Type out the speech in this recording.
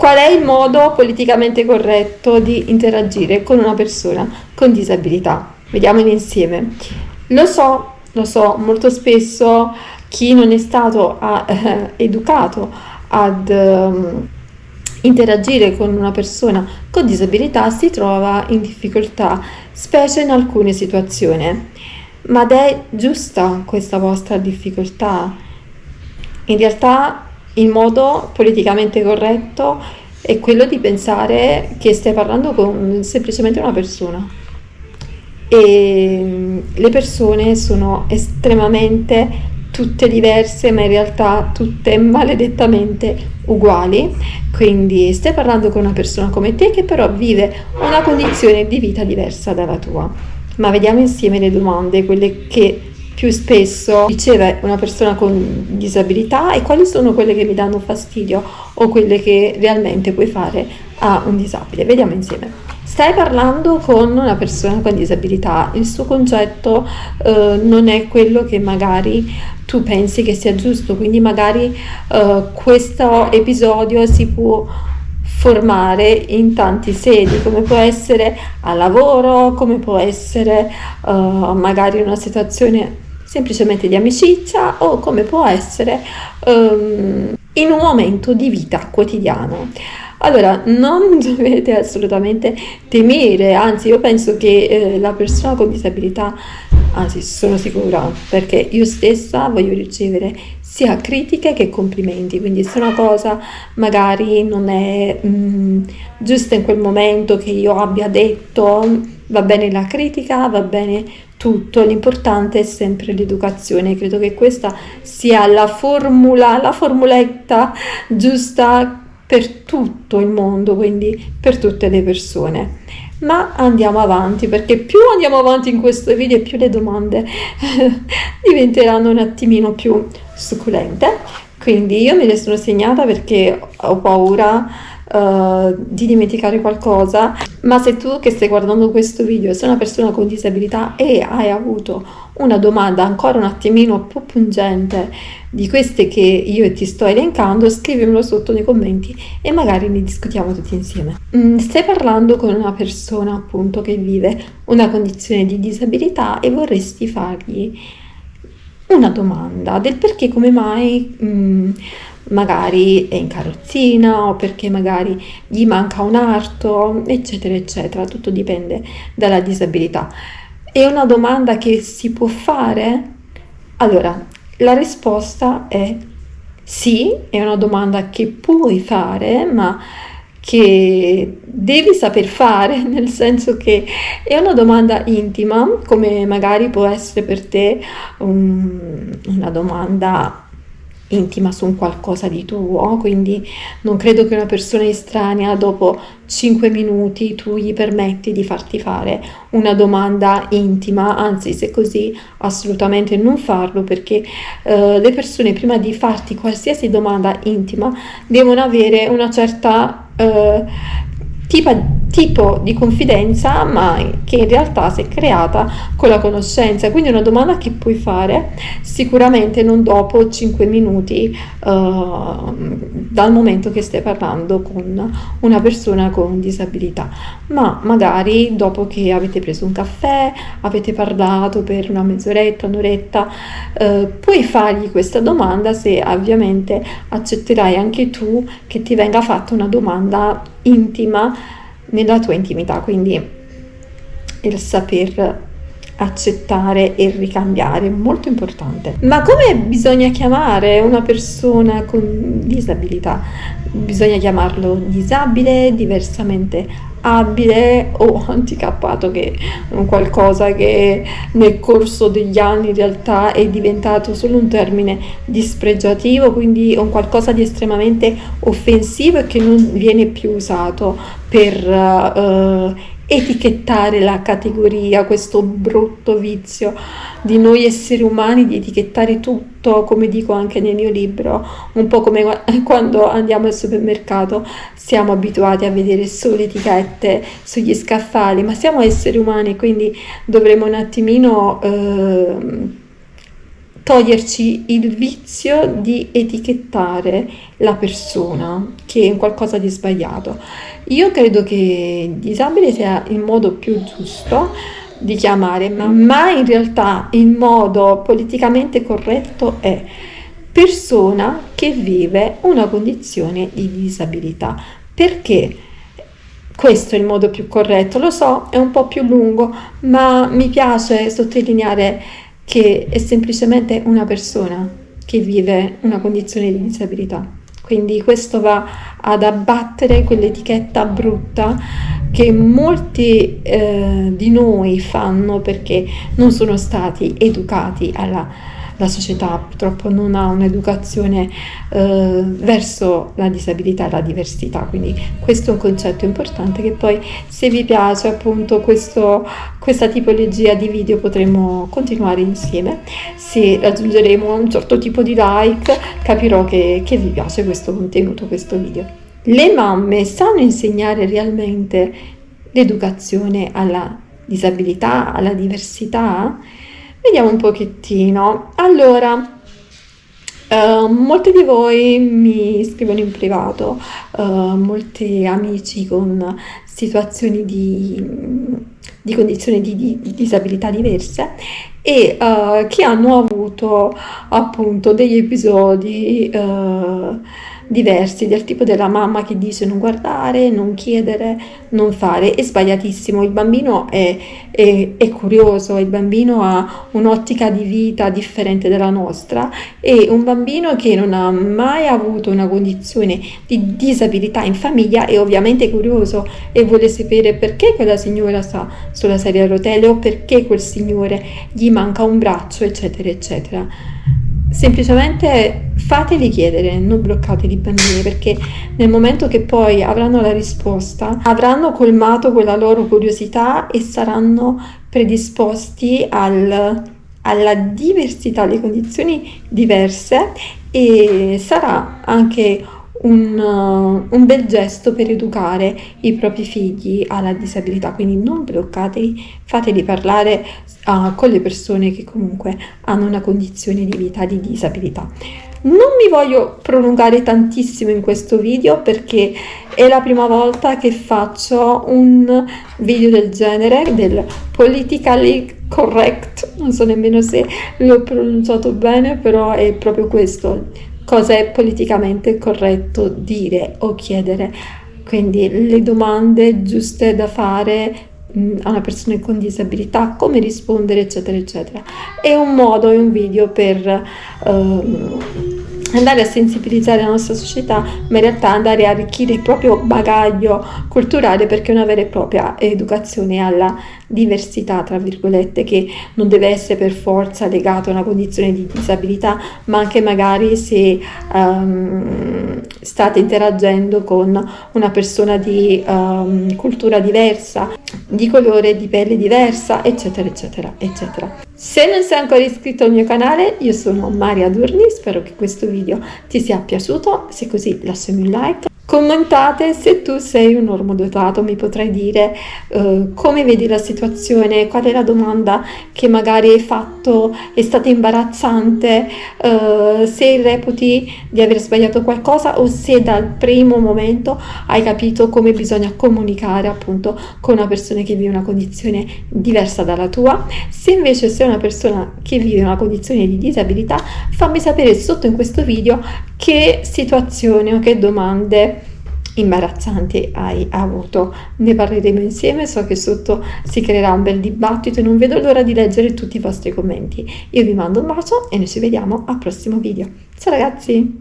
Qual è il modo politicamente corretto di interagire con una persona con disabilità? Vediamolo insieme. Lo so, molto spesso chi non è stato educato ad interagire con una persona con disabilità si trova in difficoltà, specie in alcune situazioni. Ma è giusta questa vostra difficoltà? In realtà il modo politicamente corretto è quello di pensare che stai parlando con semplicemente una persona e le persone sono estremamente tutte diverse, ma in realtà tutte maledettamente uguali. Quindi stai parlando con una persona come te che però vive una condizione di vita diversa dalla tua. Ma vediamo insieme le domande, quelle che più spesso riceve una persona con disabilità e quali sono quelle che mi danno fastidio o quelle che realmente puoi fare a un disabile. Vediamo insieme. Stai parlando con una persona con disabilità, il suo concetto non è quello che magari tu pensi che sia giusto, quindi magari questo episodio si può formare in tanti sedi, come può essere a lavoro, come può essere magari una situazione semplicemente di amicizia o come può essere in un momento di vita quotidiano. Allora, non dovete assolutamente temere, anzi io penso che la persona con disabilità, anzi sono sicura, perché io stessa voglio ricevere sia critiche che complimenti, quindi se una cosa magari non è giusta in quel momento che io abbia detto, va bene la critica, va bene tutto, l'importante è sempre l'educazione, credo che questa sia la formuletta giusta per tutto il mondo, quindi per tutte le persone. Ma andiamo avanti, perché più andiamo avanti in questo video e più le domande diventeranno un attimino più succulente. Quindi io me le sono segnata perché ho paura di dimenticare qualcosa, ma se tu che stai guardando questo video sei una persona con disabilità e hai avuto una domanda ancora un attimino più pungente di queste che io ti sto elencando, scrivimelo sotto nei commenti e magari ne discutiamo tutti insieme. Stai parlando con una persona appunto che vive una condizione di disabilità e vorresti fargli una domanda del perché, come mai magari è in carrozzina o perché magari gli manca un arto, eccetera, eccetera. Tutto dipende dalla disabilità. È una domanda che si può fare? Allora, la risposta è sì, è una domanda che puoi fare, ma che devi saper fare, nel senso che è una domanda intima, come magari può essere per te una domanda intima su un qualcosa di tuo, quindi non credo che una persona estranea dopo 5 minuti tu gli permetti di farti fare una domanda intima, anzi se così assolutamente non farlo, perché le persone prima di farti qualsiasi domanda intima devono avere una certa tipo di confidenza, ma che in realtà si è creata con la conoscenza. Quindi è una domanda che puoi fare sicuramente non dopo 5 minuti dal momento che stai parlando con una persona con disabilità, ma magari dopo che avete preso un caffè, avete parlato per una mezz'oretta, un'oretta, puoi fargli questa domanda se ovviamente accetterai anche tu che ti venga fatta una domanda intima nella tua intimità, quindi il saper accettare e ricambiare è molto importante. Ma come bisogna chiamare una persona con disabilità? Bisogna chiamarlo disabile, diversamente abile o handicappato, che è un qualcosa che nel corso degli anni in realtà è diventato solo un termine dispregiativo, quindi è un qualcosa di estremamente offensivo e che non viene più usato per etichettare la categoria, questo brutto vizio di noi esseri umani di etichettare tutto, come dico anche nel mio libro, un po' come quando andiamo al supermercato siamo abituati a vedere solo etichette sugli scaffali, ma siamo esseri umani, quindi dovremmo un attimino toglierci il vizio di etichettare la persona che è qualcosa di sbagliato. Io credo che disabile sia il modo più giusto di chiamare, ma in realtà il modo politicamente corretto è persona che vive una condizione di disabilità. Perché? Questo è il modo più corretto, lo so, è un po' più lungo, ma mi piace sottolineare che è semplicemente una persona che vive una condizione di disabilità. Quindi questo va ad abbattere quell'etichetta brutta che molti di noi fanno perché non sono stati educati la società purtroppo non ha un'educazione verso la disabilità e la diversità, quindi questo è un concetto importante che poi, se vi piace appunto questa tipologia di video, potremo continuare insieme. Se raggiungeremo un certo tipo di like, capirò che vi piace questo contenuto, questo video. Le mamme sanno insegnare realmente l'educazione alla disabilità, alla diversità? Vediamo un pochettino. Allora, molti di voi mi scrivono in privato, molti amici con situazioni di condizioni di disabilità diverse e che hanno avuto appunto degli episodi diversi, del tipo della mamma che dice non guardare, non chiedere, non fare. È sbagliatissimo. Il bambino è curioso, il bambino ha un'ottica di vita differente dalla nostra, e un bambino che non ha mai avuto una condizione di disabilità in famiglia è ovviamente curioso e vuole sapere perché quella signora sta sulla sedia a rotelle o perché quel signore gli manca un braccio, eccetera eccetera. Semplicemente fateli chiedere, non bloccateli bambini, perché nel momento che poi avranno la risposta avranno colmato quella loro curiosità e saranno predisposti alla diversità, alle condizioni diverse, e sarà anche un bel gesto per educare i propri figli alla disabilità. Quindi non bloccateli, fateli parlare con le persone che comunque hanno una condizione di vita di disabilità. Non mi voglio prolungare tantissimo in questo video perché è la prima volta che faccio un video del genere, del politically correct, non so nemmeno se l'ho pronunciato bene, però è proprio questo. Cosa è politicamente corretto dire o chiedere, quindi le domande giuste da fare a una persona con disabilità, come rispondere, eccetera eccetera. È un modo, è un video per andare a sensibilizzare la nostra società, ma in realtà andare a arricchire il proprio bagaglio culturale, perché è una vera e propria educazione alla diversità, tra virgolette, che non deve essere per forza legata a una condizione di disabilità, ma anche magari se state interagendo con una persona di cultura diversa, di colore di pelle diversa, eccetera eccetera eccetera. Se non sei ancora iscritto al mio canale, io sono Maria Durni, spero che questo video ti sia piaciuto. Se così, lasciami un like. Commentate se tu sei un normodotato, mi potrai dire come vedi la situazione, qual è la domanda che magari hai fatto, è stata imbarazzante, se reputi di aver sbagliato qualcosa o se dal primo momento hai capito come bisogna comunicare appunto con una persona che vive una condizione diversa dalla tua. Se invece sei una persona che vive una condizione di disabilità, fammi sapere sotto in questo video che situazioni o che domande imbarazzanti hai avuto. Ne parleremo insieme, so che sotto si creerà un bel dibattito e non vedo l'ora di leggere tutti i vostri commenti. Io vi mando un bacio e noi ci vediamo al prossimo video. Ciao ragazzi!